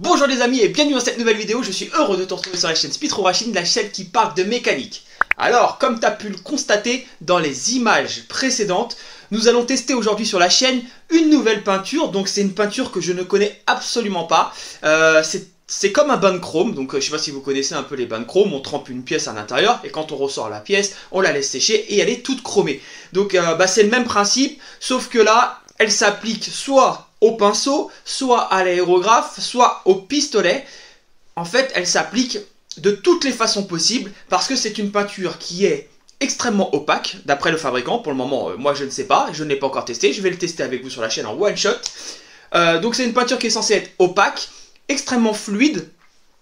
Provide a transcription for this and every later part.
Bonjour les amis et bienvenue dans cette nouvelle vidéo, je suis heureux de te retrouver sur la chaîne SpeedRushing, la chaîne qui parle de mécanique. Alors, comme tu as pu le constater dans les images précédentes, nous allons tester aujourd'hui sur la chaîne une nouvelle peinture. Donc c'est une peinture que je ne connais absolument pas, c'est comme un bain de chrome, donc je ne sais pas si vous connaissez un peu les bains de chrome, on trempe une pièce à l'intérieur et quand on ressort la pièce, on la laisse sécher et elle est toute chromée. Donc c'est le même principe, sauf que là, elle s'applique soit au pinceau, soit à l'aérographe, soit au pistolet. En fait, elle s'applique de toutes les façons possibles parce que c'est une peinture qui est extrêmement opaque, d'après le fabricant. Pour le moment, moi je ne sais pas, je ne l'ai pas encore testé, je vais le tester avec vous sur la chaîne en one shot. Donc c'est une peinture qui est censée être opaque, extrêmement fluide,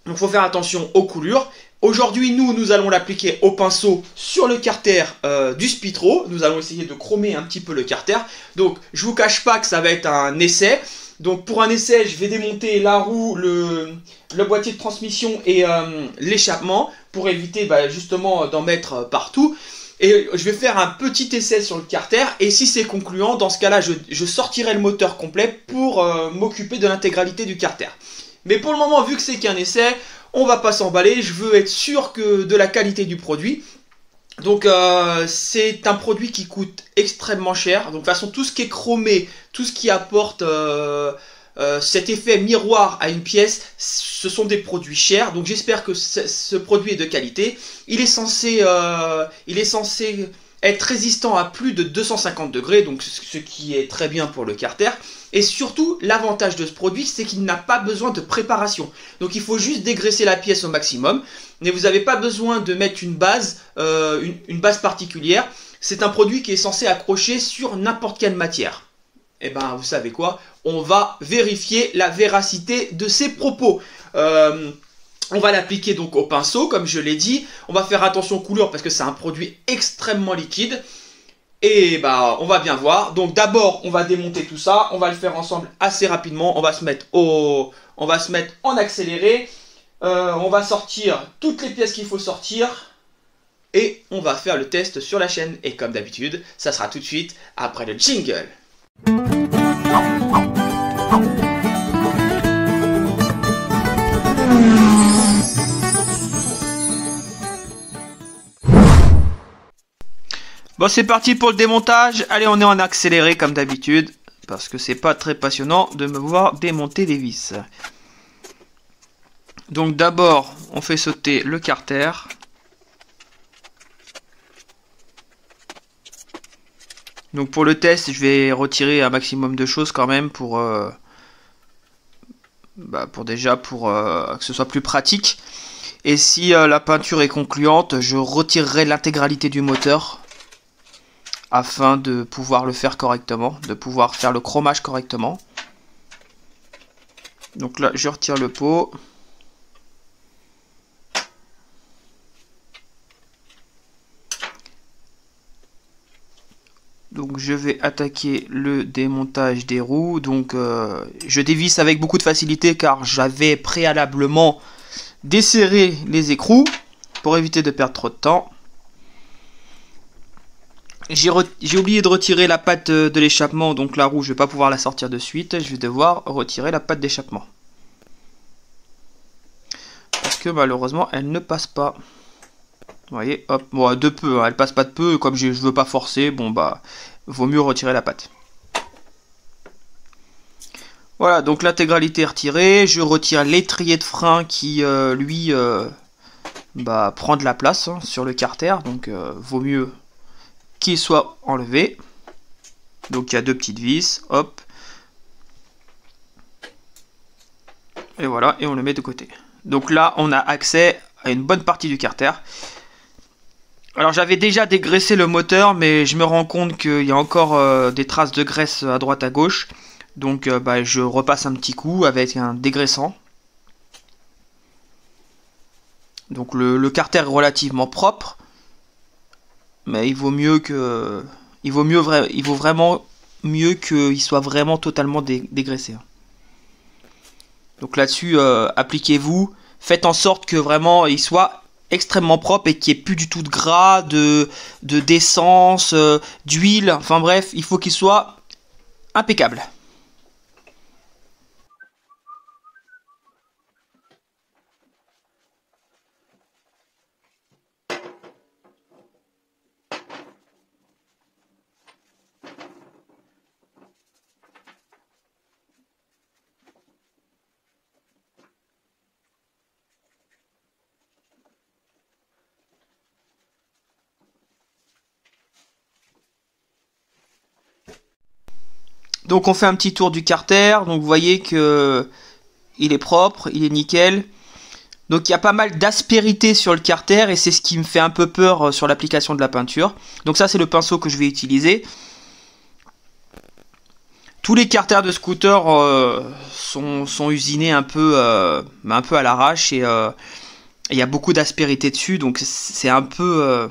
donc il faut faire attention aux coulures. Aujourd'hui, nous allons l'appliquer au pinceau sur le carter du Speedro. Nous allons essayer de chromer un petit peu le carter. Donc, je vous cache pas que ça va être un essai. Donc, pour un essai, je vais démonter la roue, le boîtier de transmission et l'échappement pour éviter justement d'en mettre partout. Et je vais faire un petit essai sur le carter. Et si c'est concluant, dans ce cas-là, je sortirai le moteur complet pour m'occuper de l'intégralité du carter. Mais pour le moment, vu que c'est qu'un essai, on va pas s'emballer, je veux être sûr de la qualité du produit. Donc c'est un produit qui coûte extrêmement cher. Donc de toute façon tout ce qui est chromé, tout ce qui apporte cet effet miroir à une pièce, ce sont des produits chers. Donc j'espère que ce produit est de qualité. Il est censé être résistant à plus de 250 degrés, donc ce qui est très bien pour le carter. Et surtout, l'avantage de ce produit, c'est qu'il n'a pas besoin de préparation. Donc il faut juste dégraisser la pièce au maximum. Mais vous n'avez pas besoin de mettre une base particulière. C'est un produit qui est censé accrocher sur n'importe quelle matière. Et ben, vous savez quoi? On va vérifier la véracité de ces propos. On va l'appliquer donc au pinceau, comme je l'ai dit. On va faire attention aux couleurs parce que c'est un produit extrêmement liquide. Et on va bien voir. Donc d'abord, on va démonter tout ça. On va le faire ensemble assez rapidement. On va se mettre en accéléré. On va sortir toutes les pièces qu'il faut sortir. Et on va faire le test sur la chaîne. Et comme d'habitude, ça sera tout de suite après le jingle. Bon, c'est parti pour le démontage. Allez, on est en accéléré comme d'habitude parce que c'est pas très passionnant de me voir démonter les vis. Donc d'abord, on fait sauter le carter. Donc pour le test, je vais retirer un maximum de choses quand même pour que ce soit plus pratique. Et si la peinture est concluante, je retirerai l'intégralité du moteur afin de pouvoir le faire correctement, de pouvoir faire le chromage correctement. Donc là, je retire le pot. Donc je vais attaquer le démontage des roues. Donc je dévisse avec beaucoup de facilité car j'avais préalablement desserré les écrous pour éviter de perdre trop de temps. J'ai oublié de retirer la patte de l'échappement, donc la roue je vais pas pouvoir la sortir de suite, je vais devoir retirer la patte d'échappement. Parce que malheureusement elle ne passe pas. Vous voyez, hop, bon, de peu, hein, elle passe pas de peu, comme je veux pas forcer, bon vaut mieux retirer la patte. Voilà, donc l'intégralité est retirée, je retire l'étrier de frein qui lui prend de la place sur le carter, donc vaut mieux qu'il soit enlevé. Donc il y a deux petites vis, hop. Et voilà, et on le met de côté. Donc là, on a accès à une bonne partie du carter. Alors j'avais déjà dégraissé le moteur, mais je me rends compte qu'il y a encore des traces de graisse à droite à gauche. Donc je repasse un petit coup avec un dégraissant. Donc le carter est relativement propre. Mais il vaut vraiment mieux qu'il soit vraiment totalement dégraissé. Donc là-dessus, appliquez-vous, faites en sorte que vraiment il soit extrêmement propre et qu'il n'y ait plus du tout de gras, d'essence, d'huile, enfin bref, il faut qu'il soit impeccable. Donc on fait un petit tour du carter, donc vous voyez que il est propre, il est nickel. Donc il y a pas mal d'aspérité sur le carter et c'est ce qui me fait un peu peur sur l'application de la peinture. Donc ça c'est le pinceau que je vais utiliser. Tous les carters de scooter sont usinés un peu à l'arrache et il y a beaucoup d'aspérité dessus, donc c'est un peu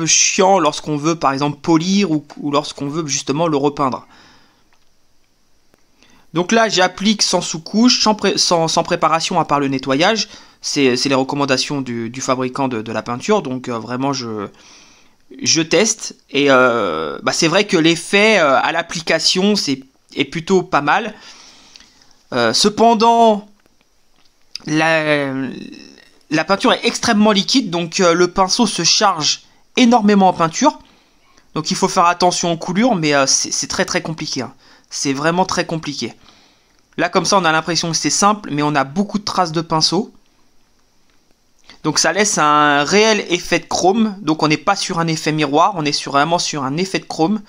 chiant lorsqu'on veut par exemple polir ou lorsqu'on veut justement le repeindre. Donc là j'applique sans sous-couche, sans préparation à part le nettoyage. C'est les recommandations du fabricant de la peinture, donc vraiment je teste et c'est vrai que l'effet à l'application est plutôt pas mal. Cependant, la peinture est extrêmement liquide, donc le pinceau se charge énormément en peinture. Donc il faut faire attention aux coulures, mais c'est très très compliqué. Hein. C'est vraiment très compliqué. Là comme ça on a l'impression que c'est simple, mais on a beaucoup de traces de pinceau. Donc ça laisse un réel effet de chrome. Donc on n'est pas sur un effet miroir, on est vraiment sur un effet de chrome.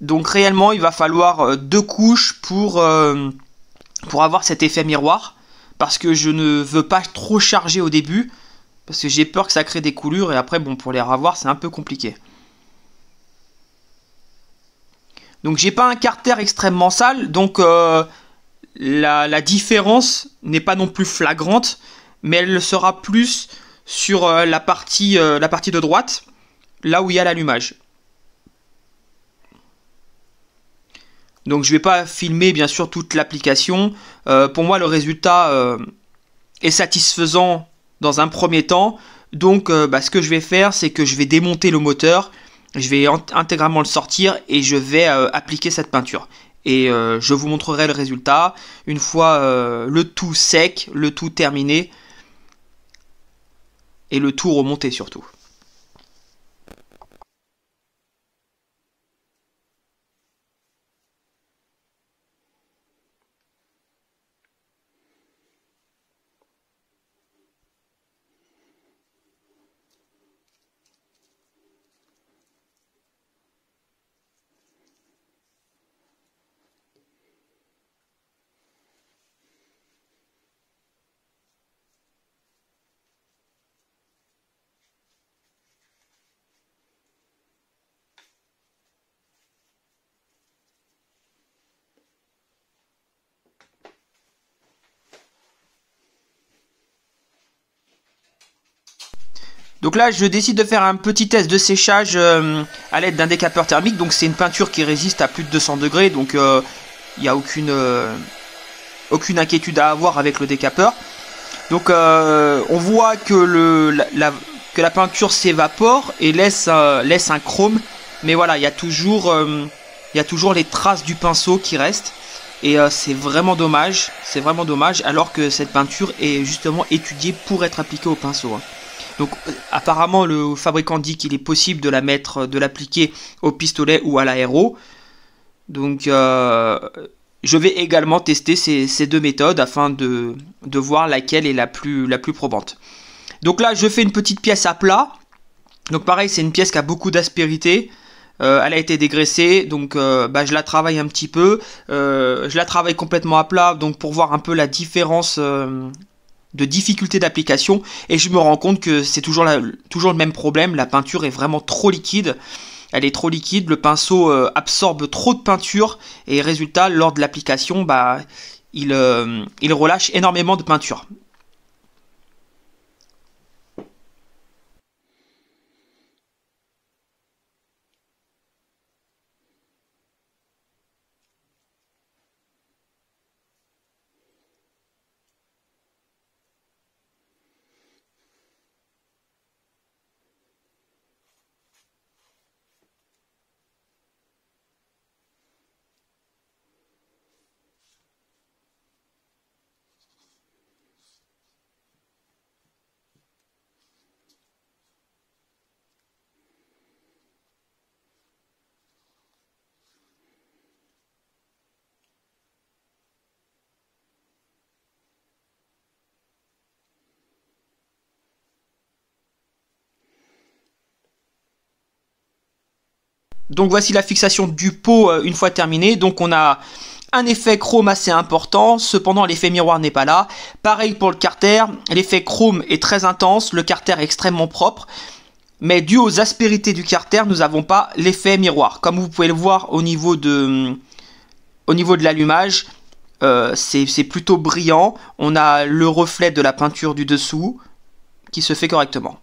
Donc réellement il va falloir 2 couches pour avoir cet effet miroir. Parce que je ne veux pas trop charger au début. Parce que j'ai peur que ça crée des coulures et après bon pour les revoir c'est un peu compliqué. Donc j'ai pas un carter extrêmement sale. Donc la différence n'est pas non plus flagrante. Mais elle sera plus sur la partie de droite, là où il y a l'allumage. Donc je ne vais pas filmer bien sûr toute l'application. Pour moi le résultat est satisfaisant dans un premier temps. Donc ce que je vais faire c'est que je vais démonter le moteur. Je vais intégralement le sortir et je vais appliquer cette peinture. Et je vous montrerai le résultat une fois le tout sec, le tout terminé. Et le tout remonté surtout. Donc là je décide de faire un petit test de séchage à l'aide d'un décapeur thermique. Donc c'est une peinture qui résiste à plus de 200 degrés. Donc il n'y a aucune inquiétude à avoir avec le décapeur. Donc on voit que la peinture s'évapore et laisse un chrome. Mais voilà, il y a toujours les traces du pinceau qui restent. Et c'est vraiment dommage. C'est vraiment dommage alors que cette peinture est justement étudiée pour être appliquée au pinceau. Hein. Donc apparemment le fabricant dit qu'il est possible de l'appliquer au pistolet ou à l'aéro. Donc je vais également tester ces deux méthodes afin de voir laquelle est la plus probante. Donc là je fais une petite pièce à plat. Donc pareil c'est une pièce qui a beaucoup d'aspérité. Elle a été dégraissée, donc je la travaille un petit peu. Je la travaille complètement à plat, donc pour voir un peu la différence de difficulté d'application, et je me rends compte que c'est toujours le même problème. La peinture est vraiment trop liquide. Elle est trop liquide, le pinceau absorbe trop de peinture, et résultat, lors de l'application, il relâche énormément de peinture. Donc voici la fixation du pot une fois terminée. Donc on a un effet chrome assez important, cependant l'effet miroir n'est pas là. Pareil pour le carter, l'effet chrome est très intense, le carter est extrêmement propre. Mais dû aux aspérités du carter, nous n'avons pas l'effet miroir. Comme vous pouvez le voir au niveau de l'allumage, c'est plutôt brillant. On a le reflet de la peinture du dessous qui se fait correctement.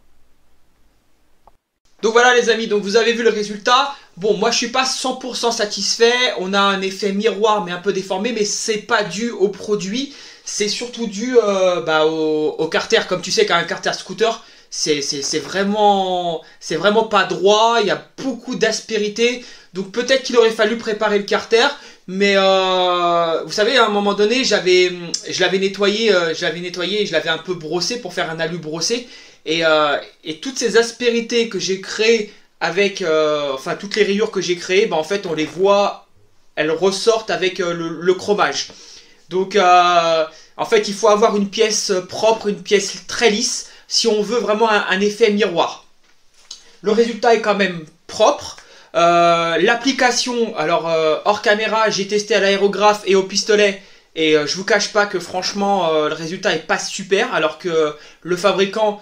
Donc voilà les amis, donc vous avez vu le résultat. Bon, moi je suis pas 100% satisfait. On a un effet miroir mais un peu déformé, mais c'est pas dû au produit. C'est surtout dû au carter. Comme tu sais qu'un carter scooter, c'est vraiment pas droit. Il y a beaucoup d'aspérité. Donc peut-être qu'il aurait fallu préparer le carter. Mais vous savez, à un moment donné, je l'avais nettoyé et je l'avais un peu brossé pour faire un alu brossé. Et toutes ces aspérités que j'ai créées avec, enfin toutes les rayures que j'ai créées, en fait on les voit, elles ressortent avec le chromage. Donc en fait il faut avoir une pièce propre, une pièce très lisse si on veut vraiment un effet miroir. Le résultat est quand même propre. L'application, alors hors caméra j'ai testé à l'aérographe et au pistolet. Et je vous cache pas que franchement le résultat est pas super, alors que le fabricant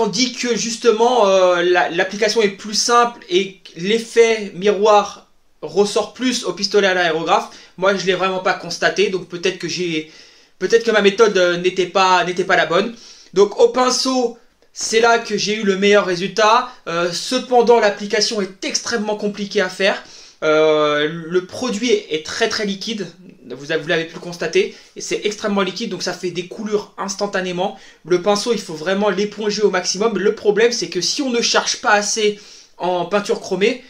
dit que justement l'application est plus simple et l'effet miroir ressort plus au pistolet à l'aérographe. Moi je ne l'ai vraiment pas constaté, donc peut-être que ma méthode n'était pas la bonne. Donc au pinceau, c'est là que j'ai eu le meilleur résultat. Cependant l'application est extrêmement compliquée à faire. Le produit est très très liquide. Vous l'avez pu le constater, et c'est extrêmement liquide, donc ça fait des coulures instantanément. Le pinceau, il faut vraiment l'éponger au maximum. Le problème, c'est que si on ne charge pas assez en peinture chromée,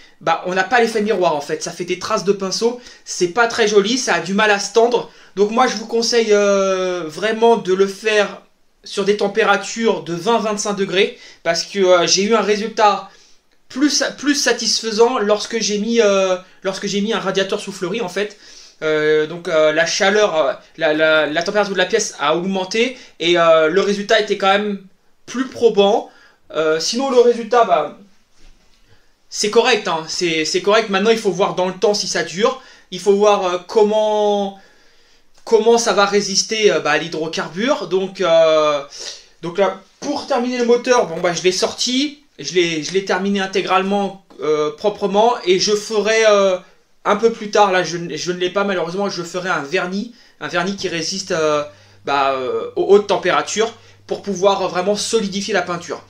on n'a pas l'effet miroir en fait. Ça fait des traces de pinceau, c'est pas très joli, ça a du mal à se tendre. Donc moi, je vous conseille vraiment de le faire sur des températures de 20-25 degrés, parce que j'ai eu un résultat plus satisfaisant lorsque j'ai mis un radiateur soufflerie en fait. La chaleur, la température de la pièce a augmenté et le résultat était quand même plus probant. Sinon le résultat, c'est correct, hein, c'est correct. Maintenant il faut voir dans le temps si ça dure. Il faut voir comment ça va résister à l'hydrocarbure. Donc là, pour terminer le moteur, je l'ai sorti, je l'ai terminé intégralement proprement, et je ferai un peu plus tard, là je ne l'ai pas malheureusement, je ferai un vernis qui résiste aux hautes températures pour pouvoir vraiment solidifier la peinture.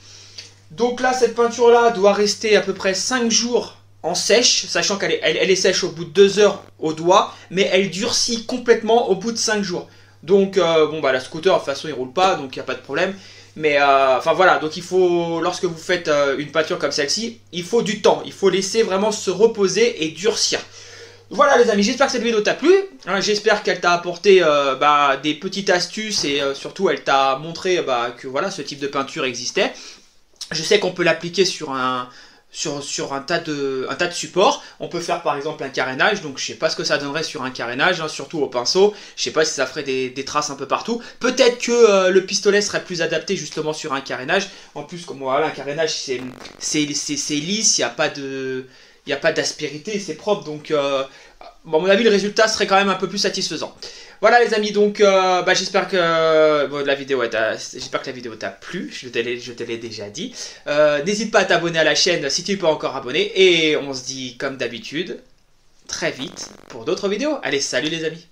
Donc là, cette peinture là doit rester à peu près 5 jours en sèche, sachant qu'elle est sèche au bout de 2 heures au doigt, mais elle durcit complètement au bout de 5 jours. Donc la scooter de toute façon il roule pas, donc il n'y a pas de problème. Mais voilà, donc il faut, lorsque vous faites une peinture comme celle-ci, il faut du temps, il faut laisser vraiment se reposer et durcir. Voilà les amis, j'espère que cette vidéo t'a plu, j'espère qu'elle t'a apporté des petites astuces, et surtout elle t'a montré que voilà, ce type de peinture existait. Je sais qu'on peut l'appliquer sur un tas de supports. On peut faire par exemple un carénage, donc je sais pas ce que ça donnerait sur un carénage, surtout au pinceau. Je sais pas si ça ferait des traces un peu partout. Peut-être que le pistolet serait plus adapté justement sur un carénage. En plus, comme voilà, un carénage c'est lisse, il n'y a pas d'aspérité, c'est propre, donc à mon avis le résultat serait quand même un peu plus satisfaisant. Voilà les amis, donc j'espère que la vidéo t'a plu, je te l'ai déjà dit. N'hésite pas à t'abonner à la chaîne si tu n'es pas encore abonné, et on se dit comme d'habitude très vite pour d'autres vidéos. Allez, salut les amis.